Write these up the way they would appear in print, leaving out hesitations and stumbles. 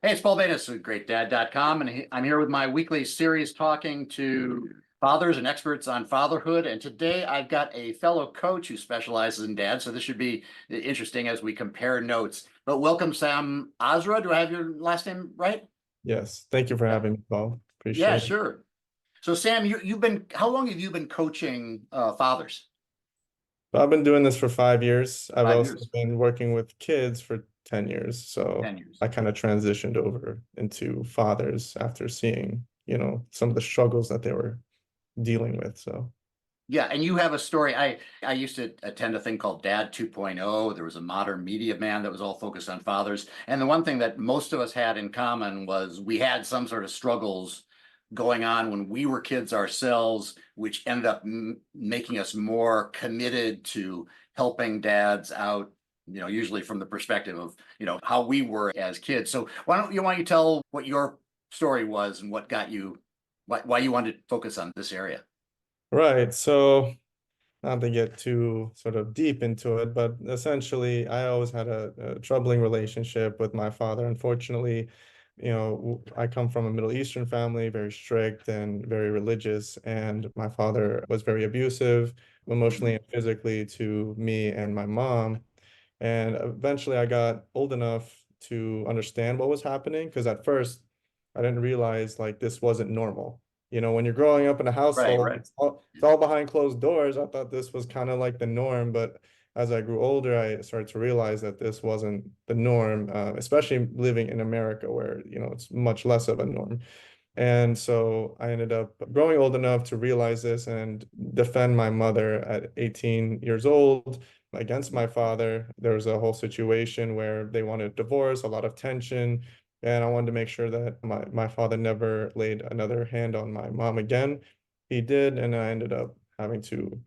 Hey, it's Paul Bates at GreatDad.com, and I'm here with my weekly series talking to fathers and experts on fatherhood. And today I've got a fellow coach who specializes in dad, so this should be interesting as we compare notes. But welcome, Sam Asra. Do I have your last name right? Yes, thank you for having me, Paul. Yeah, Appreciate it. sure. So, Sam, you've been how long have you been coaching fathers? I've been doing this for 5 years. I've 5 years, also been working with kids for 10 years. So 10 years. I kind of transitioned over into fathers after seeing, some of the struggles that they were dealing with. So, Yeah, and you have a story. I used to attend a thing called Dad 2.0. There was a modern media man that was all focused on fathers. And the one thing that most of us had in common was we had some sort of struggles going on when we were kids ourselves, which ended up making us more committed to helping dads out, usually from the perspective of, how we were as kids. So why don't you tell what your story was and what got you, why you wanted to focus on this area? right. So, not to get too sort of deep into it, but essentially, I always had a troubling relationship with my father. Unfortunately, I come from a Middle Eastern family, very strict and very religious, and my father was very abusive, emotionally and physically, to me and my mom. And eventually, I got old enough to understand what was happening because at first, I didn't realize like this wasn't normal. When you're growing up in a Right, household, right. it's all behind closed doors. I thought this was kind of like the norm, but as I grew older, I started to realize that this wasn't the norm, especially living in America where, it's much less of a norm. And so I ended up growing old enough to realize this and defend my mother at 18 years old against my father. There was a whole situation where they wanted a divorce, a lot of tension, and I wanted to make sure that my father never laid another hand on my mom again. He did, and I ended up having to,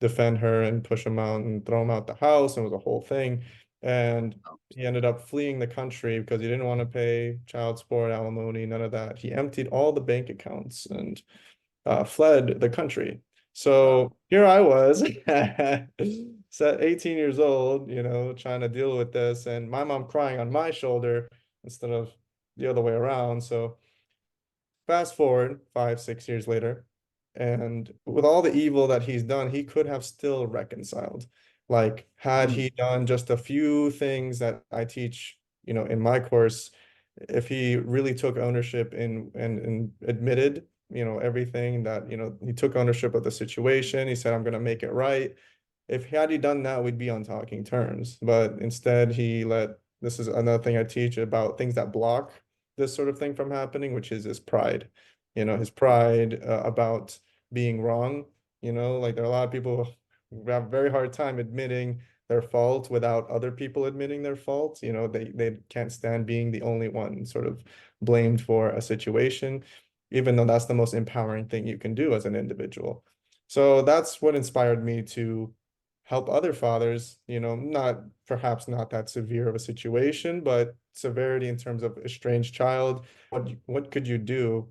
defend her and push him out and throw him out the house, and it was a whole thing. And he ended up fleeing the country because he didn't want to pay child support, alimony, none of that. He emptied all the bank accounts and fled the country. Wow. So here I was, set 18 years old, trying to deal with this, and my mom crying on my shoulder instead of the other way around. So fast forward 5, 6 years later, and with all the evil that he's done, he could have still reconciled. Like, had Hmm. he done just a few things that I teach, in my course, if he really took ownership and admitted, everything that, he took ownership of the situation. He said, I'm going to make it right. If had he done that, we'd be on talking terms. But instead, this is another thing I teach about things that block this sort of thing from happening, which is his pride. His pride about being wrong. Like there are a lot of people who have a very hard time admitting their fault without other people admitting their faults. They can't stand being the only one sort of blamed for a situation, even though that's the most empowering thing you can do as an individual. So that's what inspired me to help other fathers, perhaps not that severe of a situation, but severity in terms of estranged child. What could you do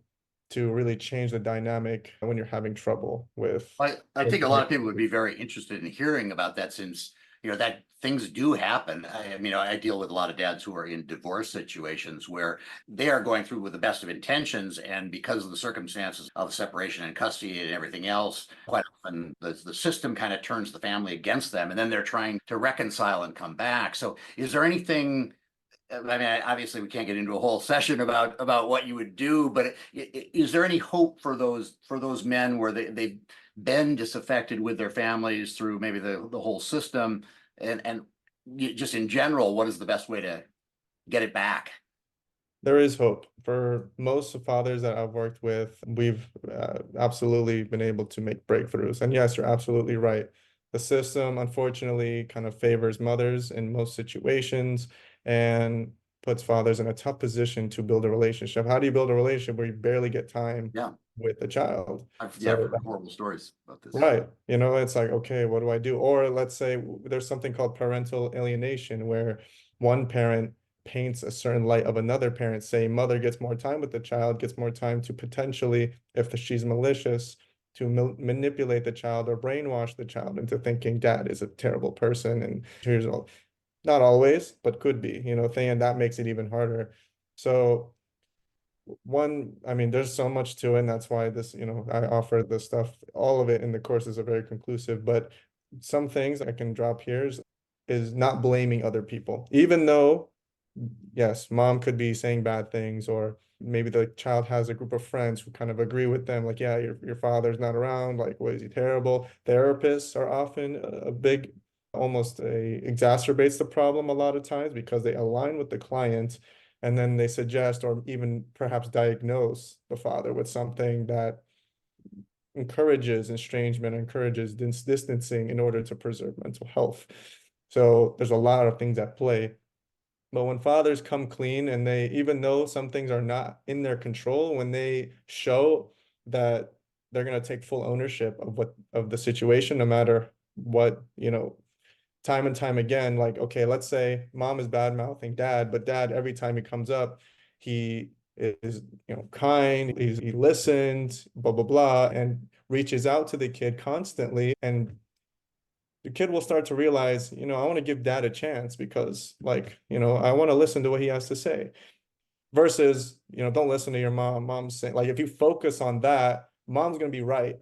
to really change the dynamic when you're having trouble with I think a lot of people would be very interested in hearing about that since, that things do happen. I deal with a lot of dads who are in divorce situations where they are going through with the best of intentions. And because of the circumstances of separation and custody and everything else, quite often the system kind of turns the family against them. And then they're trying to reconcile and come back. So is there anything obviously we can't get into a whole session about what you would do, but is there any hope for those men where they've been disaffected with their families through maybe the whole system and just in general, what is the best way to get it back? There is hope for most fathers that I've worked with. We've absolutely been able to make breakthroughs. And yes, you're absolutely right. The system, unfortunately, kind of favors mothers in most situations and puts fathers in a tough position to build a relationship. How do you build a relationship where you barely get time Yeah, with the child? I've So heard horrible stories about this. right. It's like, okay, what do I do? Or let's say there's something called parental alienation where one parent paints a certain light of another parent, saying mother gets more time with the child, gets more time to potentially, if she's malicious, to manipulate the child or brainwash the child into thinking dad is a terrible person and here's all. Not always, but could be, thing, and that makes it even harder. So one, I mean, there's so much to it, and that's why this, I offer this stuff, all of it in the courses are very conclusive, but some things I can drop here is not blaming other people, even though, yes, mom could be saying bad things, or maybe the child has a group of friends who kind of agree with them, like, yeah, your father's not around, like, what is he terrible? Therapists are often a big, almost a exacerbates the problem a lot of times because they align with the client and then they suggest or even perhaps diagnose the father with something that encourages estrangement, encourages distancing in order to preserve mental health. So there's a lot of things at play. But when fathers come clean and they, even though some things are not in their control, when they show that they're going to take full ownership of the situation, no matter what, time and time again, like, okay, let's say mom is bad mouthing dad, but dad, every time he comes up, he is, kind, he listens, blah, blah, blah, and reaches out to the kid constantly. And the kid will start to realize, I want to give dad a chance because, like, I want to listen to what he has to say versus, don't listen to your mom. Mom's saying, like, if you focus on that, mom's going to be right.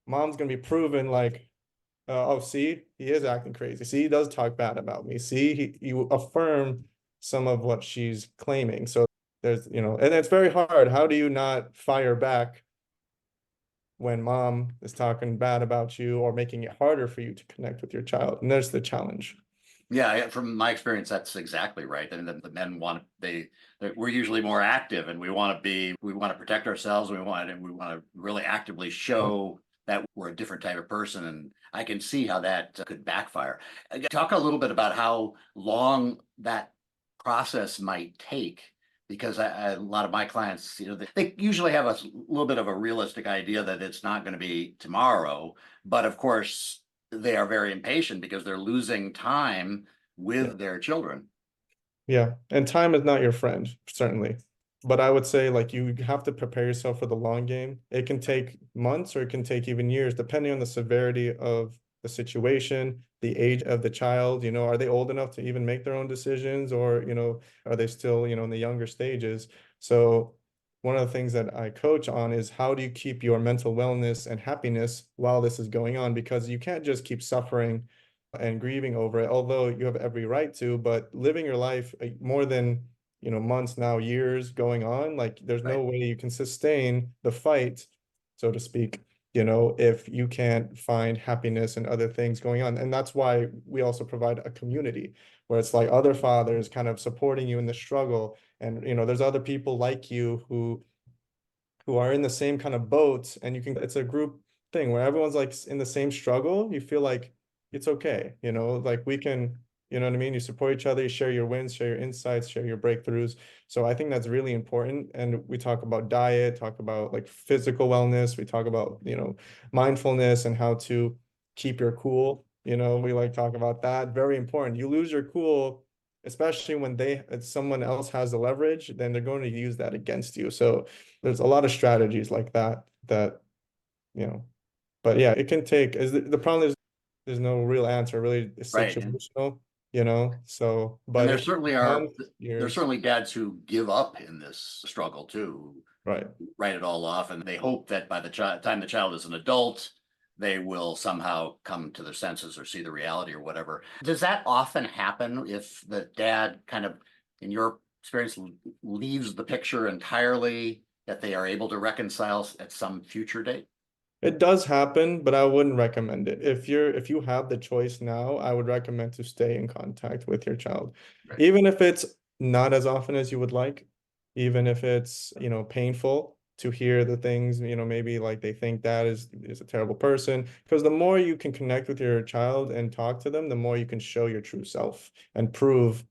Mom's going to be proven like, oh, see, he is acting crazy. See, he does talk bad about me. See, you affirm some of what she's claiming. So there's, and it's very hard. How do you not fire back when mom is talking bad about you or making it harder for you to connect with your child? And there's the challenge. Yeah, from my experience, that's exactly right. And the men want we're usually more active, and we want to protect ourselves. We want to really actively show that we're a different type of person. And I can see how that could backfire. Talk a little bit about how long that process might take, because a lot of my clients, they usually have a little bit of a realistic idea that it's not going to be tomorrow, but of course they are very impatient because they're losing time Yeah. with their children. Yeah. And time is not your friend, certainly. But I would say, like, you have to prepare yourself for the long game. It can take months or it can take even years, depending on the severity of the situation, the age of the child. Are they old enough to even make their own decisions, or, are they still, in the younger stages? So one of the things that I coach on is how do you keep your mental wellness and happiness while this is going on? Because you can't just keep suffering and grieving over it, although you have every right to, but living your life more than, months, now years going on, like, there's no Right. way you can sustain the fight, so to speak, if you can't find happiness and other things going on. And that's why we also provide a community where it's like other fathers kind of supporting you in the struggle. And, there's other people like you who are in the same kind of boat, and it's a group thing where everyone's like in the same struggle. You feel like it's okay, like we can, you know what I mean? You support each other, you share your wins, share your insights, share your breakthroughs. So I think that's really important. And we talk about diet, talk about like physical wellness, we talk about, mindfulness and how to keep your cool. We like talk about that. Very important. You lose your cool, especially when someone else has the leverage, then they're going to use that against you. So there's a lot of strategies like that, you know, but yeah, it can take, is the problem is there's no real answer, really. It's Right. And situational, so, and but it can take months, there's years, certainly dads who give up in this struggle too, right? write it all off, and they hope that by the time the child is an adult, they will somehow come to their senses or see the reality or whatever. Does that often happen if the dad kind of, in your experience, leaves the picture entirely, that they are able to reconcile at some future date? It does happen, but I wouldn't recommend it. If you have the choice now, I would recommend to stay in contact with your child. Right. Even if it's not as often as you would like, even if it's, painful to hear the things, maybe like they think dad is a terrible person. Because the more you can connect with your child and talk to them, the more you can show your true self and prove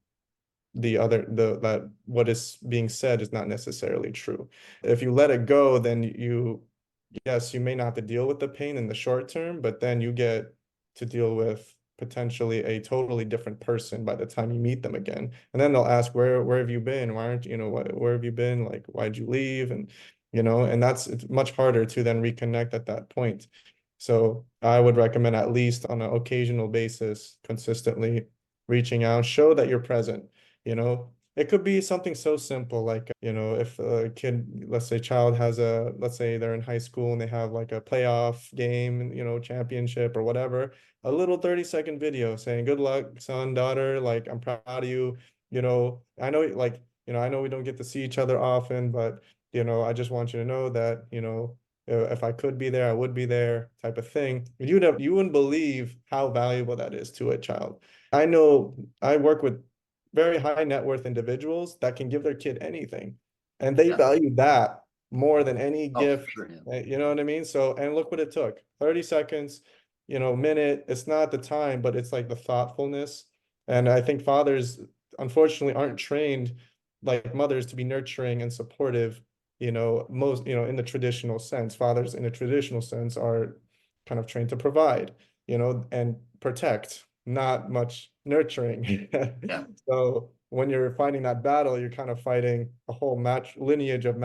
that what is being said is not necessarily true. If you let it go, then yes, you may not have to deal with the pain in the short term, but then you get to deal with potentially a totally different person by the time you meet them again. And then they'll ask, where have you been? Why aren't you, where have you been? Like, why'd you leave? And, and it's much harder to then reconnect at that point. So I would recommend, at least on an occasional basis, consistently reaching out, show that you're present, you know, It could be something so simple like, if a kid, let's say child has let's say they're in high school and they have like a playoff game, championship or whatever, a little 30-second video saying, good luck, son, daughter, like, I'm proud of you. I know, like, I know we don't get to see each other often, but, I just want you to know that, if I could be there, I would be there, type of thing. You wouldn't believe how valuable that is to a child. I know I work with very high net worth individuals that can give their kid anything, and they Yeah. value that more than any Oh, for gift. sure. Yeah. You know what I mean? So, and look what it took, 30 seconds, minute. It's not the time, but it's like the thoughtfulness. And I think fathers, unfortunately, aren't trained like mothers to be nurturing and supportive. Most, in the traditional sense, fathers in the traditional sense are kind of trained to provide, and protect, not much nurturing. Yeah. So when you're fighting that battle, you're kind of fighting a whole lineage of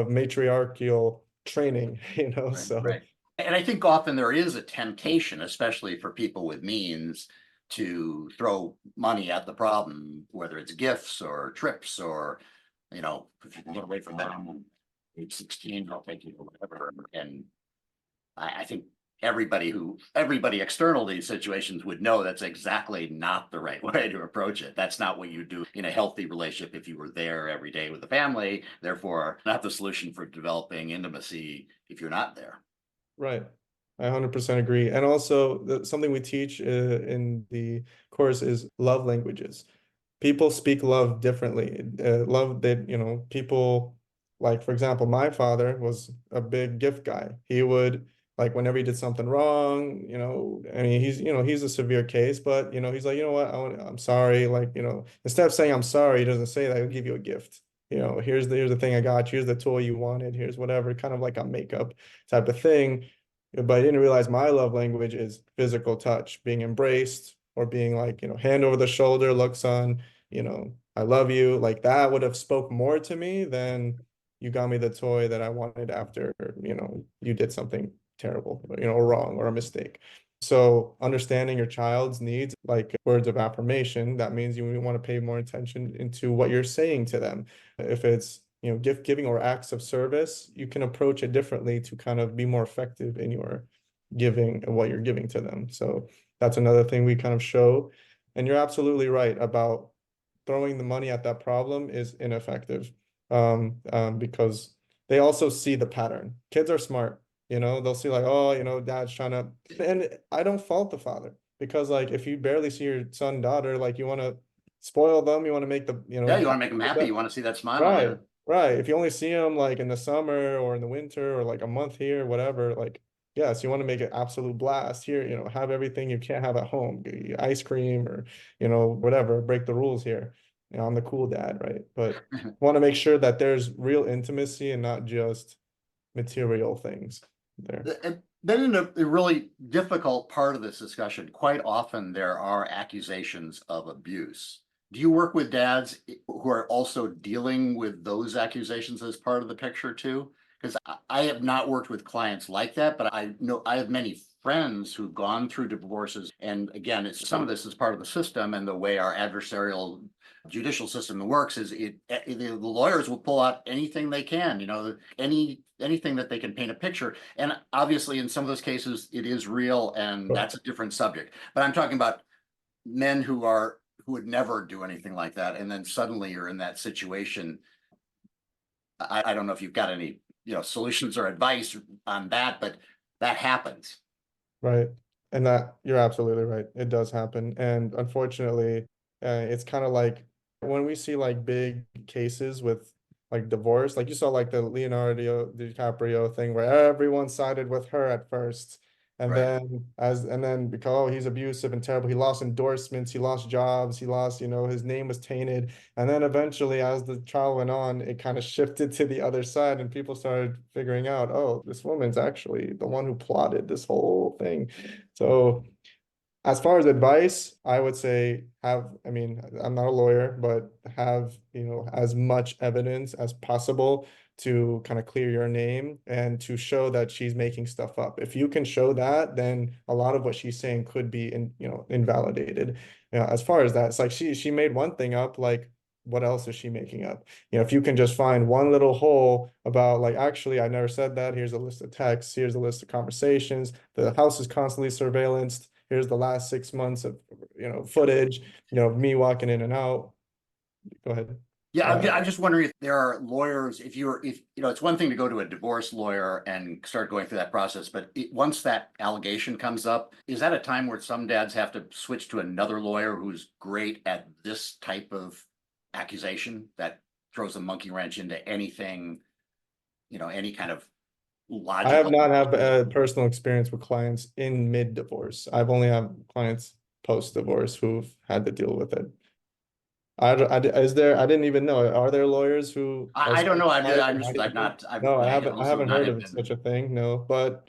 matriarchal training, Right. so Right. And I think often there is a temptation, especially for people with means, to throw money at the problem, whether it's gifts or trips or, if you can get away from them, age 16, I'll take you or whatever. And I think everybody external to these situations would know that's exactly not the right way to approach it. That's not what you do in a healthy relationship if you were there every day with the family. Therefore, not the solution for developing intimacy if you're not there. right. I 100% agree. And also, something we teach in the course is love languages. People speak love differently. Love that, people, like, for example, my father was a big gift guy. He would, like, whenever he did something wrong, I mean, he's a severe case, but, he's like, you know what, I'm sorry. Like, instead of saying I'm sorry, he doesn't say that, he'll give you a gift. Here's the thing I got you, here's the toy you wanted, here's whatever, kind of like a makeup type of thing. But I didn't realize my love language is physical touch, being embraced, or being like, hand over the shoulder, look, son, I love you. Like, that would have spoke more to me than you got me the toy that I wanted after, you did something terrible, wrong or a mistake. So understanding your child's needs, like words of affirmation, that means you want to pay more attention into what you're saying to them. If it's, gift giving or acts of service, you can approach it differently to kind of be more effective in your giving and what you're giving to them. So that's another thing we kind of show. And you're absolutely right about throwing the money at that problem is ineffective, because they also see the pattern. Kids are smart, they'll see like, oh, dad's trying to, and I don't fault the father, because like if you barely see your son, daughter, like you want to spoil them, you want to make the, Yeah, you want to make them happy. You want to see that smile. Yeah. right, right. If you only see them like in the summer or in the winter or like a month here, whatever, like, yes, you want to make it absolute blast here, have everything you can't have at home, ice cream or, whatever, break the rules here. I'm the cool dad, right? But want to make sure that there's real intimacy and not just material things there. And then in a really difficult part of this discussion, quite often there are accusations of abuse. Do you work with dads who are also dealing with those accusations as part of the picture too? Because I have not worked with clients like that, but I know I have many friends who've gone through divorces. And again, some of this is part of the system and the way our adversarial judicial system works is the lawyers will pull out anything they can, anything that they can paint a picture. And obviously in some of those cases it is real and that's a different subject. But I'm talking about men who would never do anything like that. And then suddenly you're in that situation. I don't know if you've got any, solutions or advice on that, but that happens. Right. And that you're absolutely right. It does happen. And unfortunately, it's kind of like when we see like big cases with like divorce, like you saw like the Leonardo DiCaprio thing where everyone sided with her at first. Right. And then because, oh, he's abusive and terrible, he lost endorsements, he lost jobs, he lost, his name was tainted. And then eventually, as the trial went on, it kind of shifted to the other side, and people started figuring out, oh, this woman's actually the one who plotted this whole thing. So, as far as advice, I would say I mean, I'm not a lawyer, but have, as much evidence as possible to kind of clear your name and to show that she's making stuff up. If you can show that, then a lot of what she's saying could be invalidated. As far as that, it's like she made one thing up, like what else is she making up? If you can just find one little hole about like, actually, I never said that. Here's a list of texts. Here's a list of conversations. The house is constantly surveillanced. Here's the last 6 months of, footage, of me walking in and out. Go ahead. Yeah, Uh, I'm just wondering if there are lawyers, if it's one thing to go to a divorce lawyer and start going through that process, but once that allegation comes up, is that a time where some dads have to switch to another lawyer who's great at this type of accusation that throws a monkey wrench into anything, any kind of I have logical. not had a personal experience with clients in mid-divorce. I've only had clients post-divorce who've had to deal with it. Is there, I didn't even know, are there lawyers who I also don't know. advise on how to I've do it? not, I've, No, I I also haven't not heard have of been. such a thing, no, but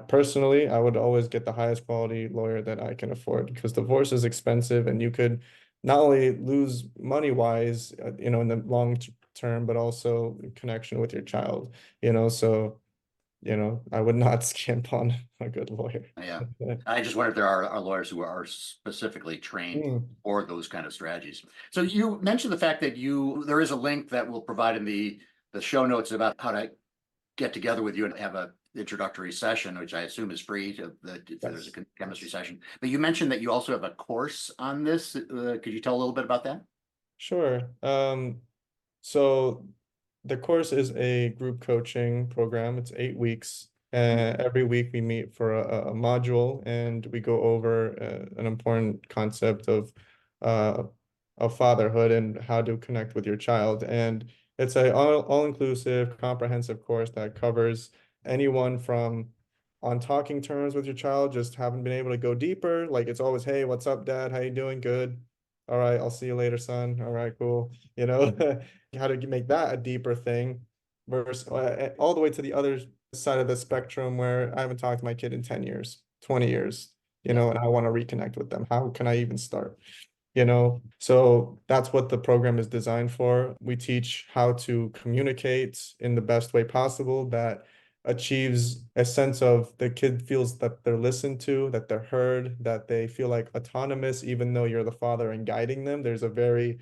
personally, I would always get the highest quality lawyer that I can afford because divorce is expensive and you could not only lose money wise, in the term, but also connection with your child, so, I would not skimp on a good lawyer. Yeah. I just wonder if there are lawyers who are specifically trained Mm, for those kind of strategies. So you mentioned the fact that there is a link that we'll provide in the show notes about how to get together with you and have a introductory session, which I assume is free if there's a yes. chemistry session. But you mentioned that you also have a course on this. Could you tell a little bit about that? Sure. So the course is a group coaching program. It's 8 weeks. Every week we meet for a module and we go over an important concept uh, of fatherhood and how to connect with your child. And it's a all-inclusive, comprehensive course that covers anyone from on talking terms with your child, just haven't been able to go deeper. Like it's always, hey, what's up, dad? How you doing? Good. All right, I'll see you later, son. All right, cool. How to make that a deeper thing versus all the way to the other side of the spectrum where I haven't talked to my kid in 10 years, 20 years, Yeah. and I want to reconnect with them. How can I even start? So that's what the program is designed for. We teach how to communicate in the best way possible that achieves a sense of the kid feels that they're listened to, that they're heard, that they feel like autonomous, even though you're the father and guiding them. There's a very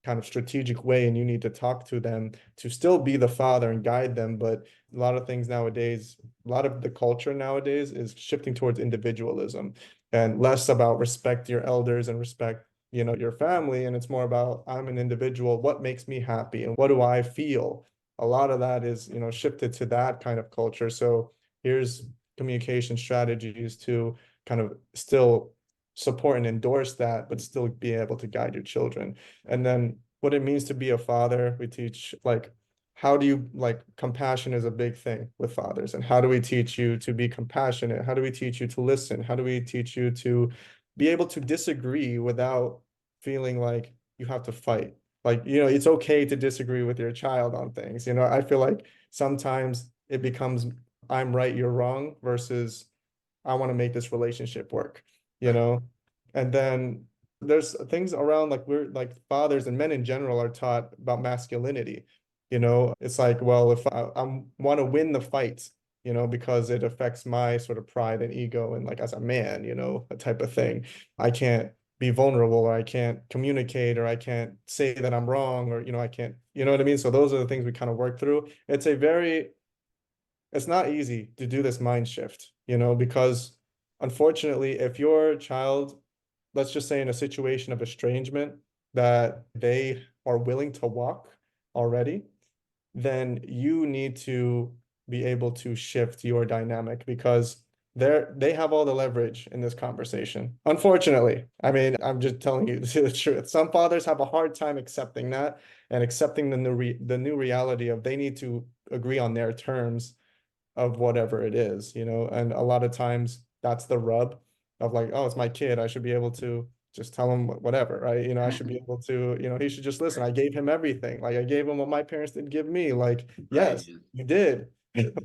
kind of strategic way and you need to talk to them to still be the father and guide them. But a lot of things nowadays, a lot of the culture nowadays is shifting towards individualism and less about respect your elders and respect your family, and it's more about I'm an individual, what makes me happy and what do I feel. A lot of that is shifted to that kind of culture. So here's communication strategies to kind of still support and endorse that, but still be able to guide your children. And then what it means to be a father, we teach like how do you like compassion is a big thing with fathers. And how do we teach you to be compassionate? How do we teach you to listen? How do we teach you to be able to disagree without feeling like you have to fight? Like, it's okay to disagree with your child on things. I feel like sometimes it becomes I'm right, you're wrong versus I want to make this relationship work, you Right. know? And then there's things around like we're like fathers and men in general are taught about masculinity. It's like, well, if I want to win the fight, because it affects my sort of pride and ego and like as a man, a type of thing. I can't be vulnerable or I can't communicate or I can't say that I'm wrong or, I can't, you know what I mean? So those are the things we kind of work through. It's not easy to do this mind shift, because unfortunately, if your child, let's just say in a situation of estrangement, that they are willing to walk already, then you need to be able to shift your dynamic because they have all the leverage in this conversation. Unfortunately, I mean, I'm just telling you the truth. Some fathers have a hard time accepting that and accepting the new reality of they need to agree on their terms of whatever it is, and a lot of times that's the rub of like, oh, it's my kid. I should be able to just tell him whatever, right? I should be able to, he should just listen. Right. I gave him everything. Like I gave him what my parents didn't give me. Like, Right. yes, you did.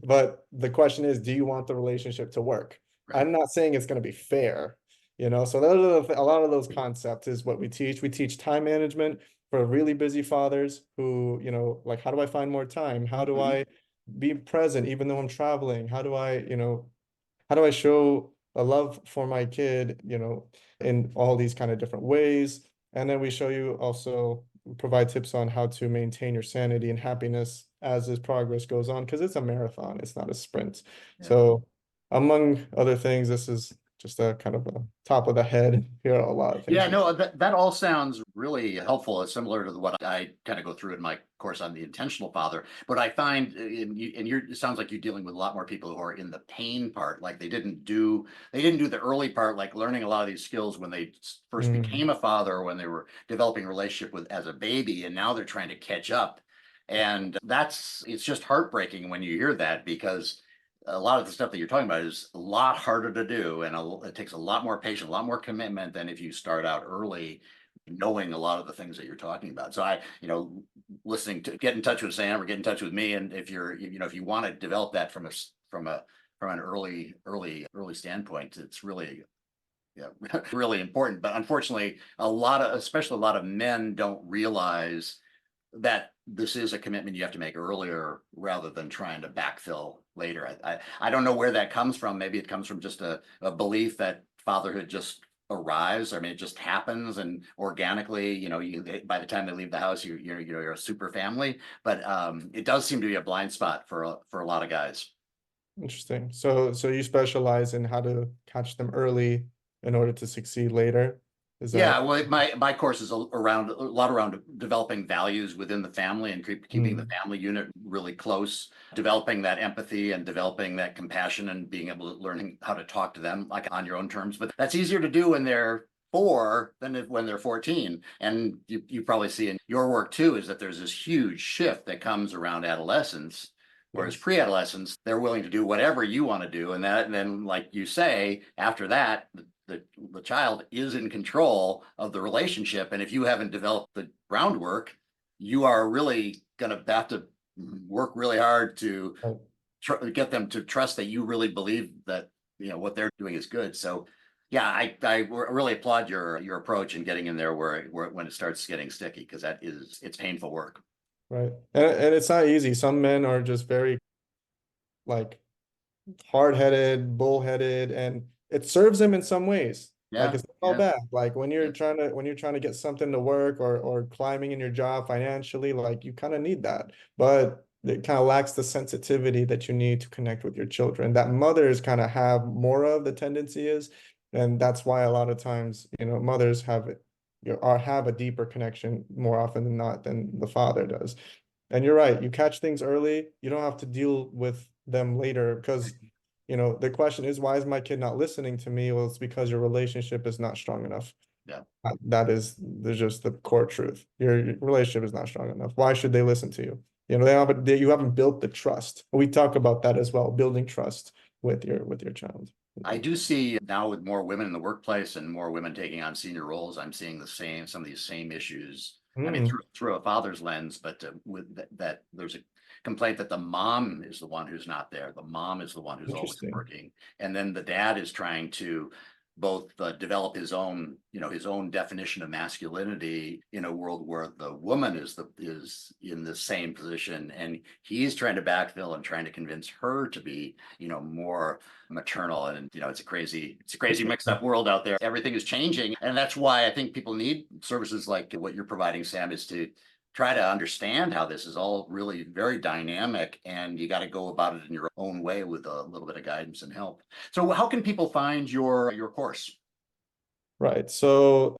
But the question is, do you want the relationship to work? Right. I'm not saying it's going to be fair, so a lot of those concepts is what we teach. We teach time management for really busy fathers who, like, how do I find more time? How do Mhm. I be present even though I'm traveling? How do I show a love for my kid, in all these kind of different ways? And then we show you also provide tips on how to maintain your sanity and happiness as this progress goes on, because it's a marathon, it's not a sprint. Yeah. So among other things, this is just a kind of a top of the head. Here are a lot of things. Yeah, no, that all sounds really helpful. It's similar to what I kind of go through in my course on the intentional father. But I find it sounds like you're dealing with a lot more people who are in the pain part. Like they didn't do the early part, like learning a lot of these skills when they first became a father, or when they were developing a relationship with as a baby, and now they're trying to catch up. And it's just heartbreaking when you hear that, because a lot of the stuff that you're talking about is a lot harder to do, and it takes a lot more patience, a lot more commitment than if you start out early, knowing a lot of the things that you're talking about. So listening to get in touch with Sam or get in touch with me, and if if you want to develop that from an early standpoint, it's really really important. But unfortunately, especially a lot of men don't realize that this is a commitment you have to make earlier rather than trying to backfill later. I don't know where that comes from. Maybe it comes from just a belief that fatherhood just arrives. I mean, it just happens, and organically, by the time they leave the house, you're a super family. But it does seem to be a blind spot for a lot of guys. Interesting. So you specialize in how to catch them early in order to succeed later. Is that? Yeah, well, my course is around a lot around developing values within the family and keeping the family unit really close, developing that empathy and developing that compassion, and being able to learning how to talk to them like on your own terms. But that's easier to do when they're 4 than when they're 14. And you probably see in your work too, is that there's this huge shift that comes around adolescence. Whereas pre-adolescents, they're willing to do whatever you want to do. And then, like you say, after that, the child is in control of the relationship. And if you haven't developed the groundwork, you are really going to have to work really hard to get them to trust that you really believe that, what they're doing is good. So yeah, I really applaud your approach in getting in there where when it starts getting sticky, because it's painful work. Right. And it's not easy. Some men are just very like hard-headed, bullheaded, and it serves them in some ways. Like it's not all bad. Like when you're trying to get something to work, or climbing in your job financially, like you kind of need that. But it kind of lacks the sensitivity that you need to connect with your children, that mothers kind of have more of. The tendency is, and that's why a lot of times, mothers have a deeper connection more often than not than the father does. And you're right, you catch things early, you don't have to deal with them later, because the question is, why is my kid not listening to me? Well, it's because your relationship is not strong enough. Yeah. There's just the core truth. Your relationship is not strong enough. Why should they listen to you? You haven't built the trust. We talk about that as well, building trust with your child. I do see now, with more women in the workplace and more women taking on senior roles, I'm seeing some of these same issues. I mean, through a father's lens, but with that, there's a complaint that the mom is the one who's not there. The mom is the one who's always working, and then the dad is trying to both develop his own definition of masculinity in a world where the woman is in the same position, and he's trying to backfill and trying to convince her to be more maternal. And it's a crazy mixed up world out there. Everything is changing, and that's why I think people need services like what you're providing, Sam, is to try to understand how this is all really very dynamic, and you got to go about it in your own way with a little bit of guidance and help. So how can people find your course? Right. So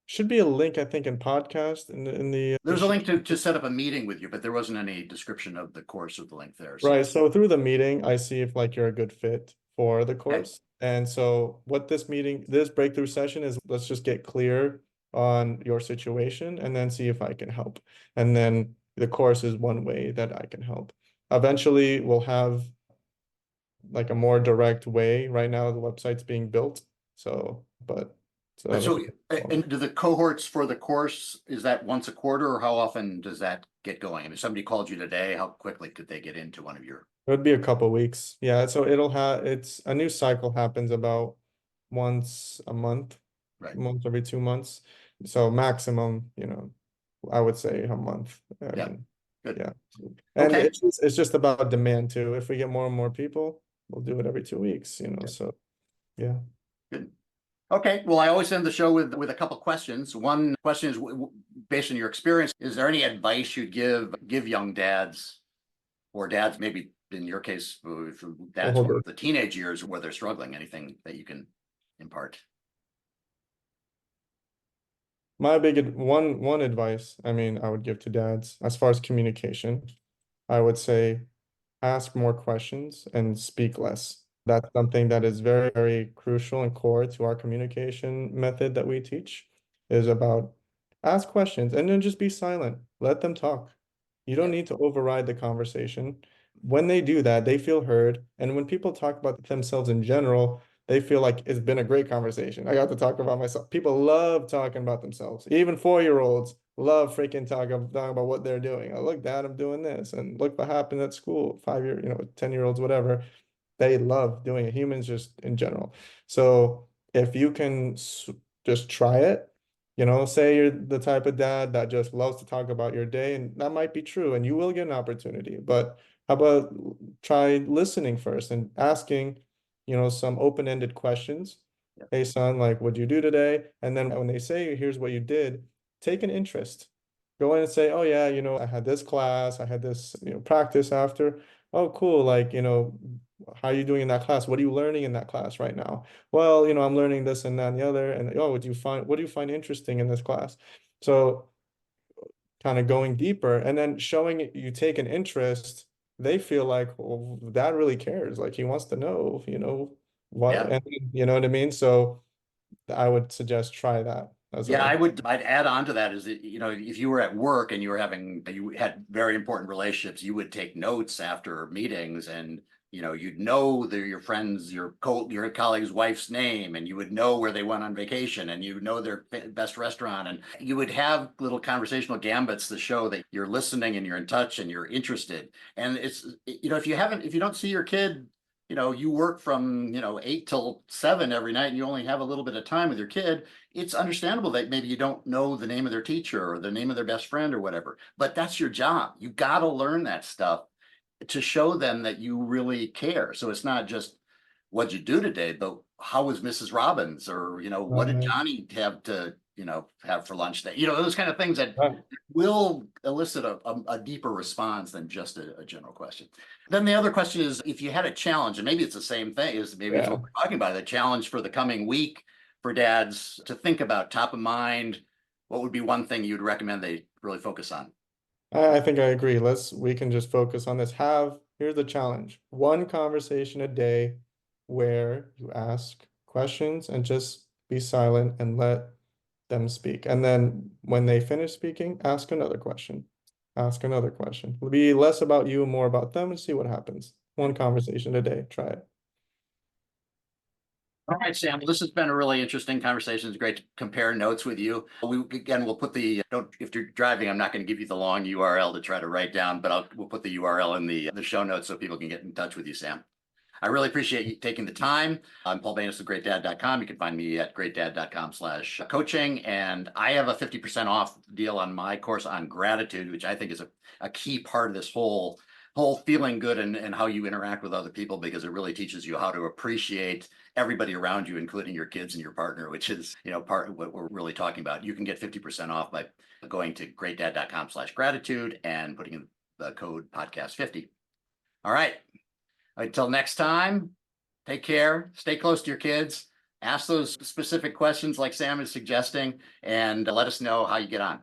should be a link, I think, in podcast in the There's a link to set up a meeting with you, but there wasn't any description of the course or the link there. So. Right. So through the meeting, I see if you're a good fit for the course. Okay. And so what this breakthrough session is, let's just get clear on your situation and then see if I can help. And then the course is one way that I can help. Eventually, we'll have like a more direct way. Right now, the website's being built. So and do the cohorts for the course, is that once a quarter, or how often does that get going? I mean, if somebody called you today, how quickly could they get into one of your? It would be a couple of weeks. Yeah. So it's a new cycle happens about once a month, right? Once every 2 months. So maximum, I would say a month. Yeah. Good. Yeah. And it's just about demand too. If we get more and more people, we'll do it every 2 weeks, so yeah. Good. Okay, well, I always end the show with a couple questions. One question is, based on your experience, is there any advice you'd give young dads or dads, maybe in your case, dads who are the teenage years where they're struggling, anything that you can impart? My one advice, I mean, I would give to dads as far as communication, I would say ask more questions and speak less. That's something that is very, very crucial and core to our communication method that we teach is about ask questions and then just be silent. Let them talk. You don't need to override the conversation. When they do that, they feel heard. And when people talk about themselves in general, they feel like it's been a great conversation. I got to talk about myself. People love talking about themselves. Even 4-year-olds love freaking talking about what they're doing. Oh, look, Dad, I'm doing this. And look what happened at school. 5-year, 10-year-olds, whatever. They love doing it. Humans just in general. So if you can just try it, say you're the type of dad that just loves to talk about your day, and that might be true, and you will get an opportunity. But how about try listening first and asking, some open-ended questions. Yeah. Hey, son, like, what'd you do today? And then when they say, here's what you did, take an interest. Go in and say, oh yeah, I had this class, I had this, practice after. Oh, cool. Like, how are you doing in that class? What are you learning in that class right now? Well, I'm learning this and that and the other. And oh, what do you find interesting in this class? So kind of going deeper and then showing you take an interest, they feel like, well, dad really cares. Like he wants to know, what, Yeah. and you know what I mean? So I would suggest try that as Yeah, a, I'd add on to that is that, if you were at work and you had very important relationships, you would take notes after meetings and, you'd know your friends, your colleague's wife's name, and you would know where they went on vacation, and you would know their best restaurant, and you would have little conversational gambits to show that you're listening and you're in touch and you're interested. And it's, if you don't see your kid, you work from, 8 till 7 every night and you only have a little bit of time with your kid, it's understandable that maybe you don't know the name of their teacher or the name of their best friend or whatever, but that's your job. You got to learn that stuff to show them that you really care. So it's not just what'd you do today, but how was Mrs. Robbins, or, what did right, Johnny have to, have for lunch that, those kind of things that right. will elicit a deeper response than just a general question. Then the other question is, if you had a challenge, and maybe it's the same thing, is maybe it's Yeah. what we're talking about, the challenge for the coming week for dads to think about, top of mind, what would be one thing you'd recommend they really focus on? I think I agree. We can just focus on this. Here's the challenge. One conversation a day where you ask questions and just be silent and let them speak. And then when they finish speaking, ask another question. Ask another question. It'll be less about you and more about them and see what happens. One conversation a day. Try it. All right, Sam. Well, this has been a really interesting conversation. It's great to compare notes with you. We'll put don't, if you're driving, I'm not going to give you the long URL to try to write down, but we'll put the URL in the show notes so people can get in touch with you, Sam. I really appreciate you taking the time. I'm Paul Banis of GreatDad.com. You can find me at GreatDad.com/coaching. And I have a 50% off deal on my course on gratitude, which I think is a key part of this whole feeling good and how you interact with other people, because it really teaches you how to appreciate everybody around you, including your kids and your partner, which is, part of what we're really talking about. You can get 50% off by going to GreatDad.com/gratitude and putting in the code podcast50. All right. Until next time, take care, stay close to your kids, ask those specific questions like Sam is suggesting, and let us know how you get on.